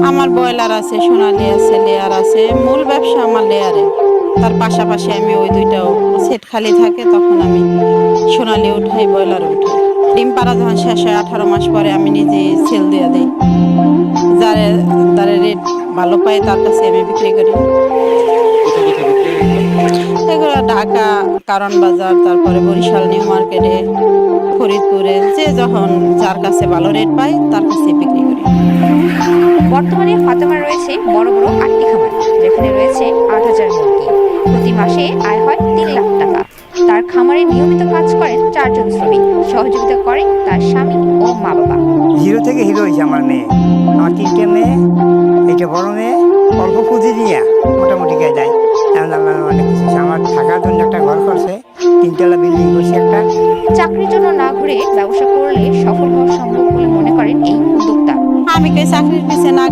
আমার ব্রয়লার আছে, সোনালী আছে, লেয়ার আছে। মূল ব্যবসা আমার লেয়ারে। তার পাশাপাশি আমি ওই দুইটাও সেট খালি থাকে তখন আমি সোনালী উঠাই, ব্রয়লার উঠাই। ডিম পাড়া যখন শেষ হয় 18 মাস পরে আমি নিজে সেল দিয়ে দিই। যারে যারে রেট ভালো পাই তার কাছে আমি বিক্রি করি। কোথায় কোথায় বিক্রি হয় এগুলো? এগুলো ঢাকা কারণ বাজার, তারপরে বরিশাল নিউ মার্কেটে, ফরিদপুরে, যে যখন যার কাছে ভালো রেট পায় তার কাছে বিক্রি করি। বর্তমানে ফাতেমার রয়েছে বড় বড় 8টি খামার, যেখানে রয়েছে 8,000 মুরগি। প্রতি মাসে আয় হয় 3 লাখ টাকা। তার খামারে নিয়মিত কাজ করেন 4 জন শ্রমিক, সহযোগিতা করেন তার স্বামী ও মা বাবা। জিরো থেকে হিরো হয়েছে আমার মেয়ে। আমার 3টে মেয়ে, এইটা বড় মেয়ে, অল্প পুঁজি নিয়ে মোটামুটি গায়ে যায়। এখন আল্লাহ অনেক কিছু দিছে। আমার থাকার জন্য একটা ঘর করছে, 3তলা বিল্ডিং করছে একটা। চাকরির জন্য না ঘুরে ব্যবসা করলে সফল হওয়া সম্ভব বলে মনে করেন এই উদ্যোক্তা। আমি কই চাকরির পিছে না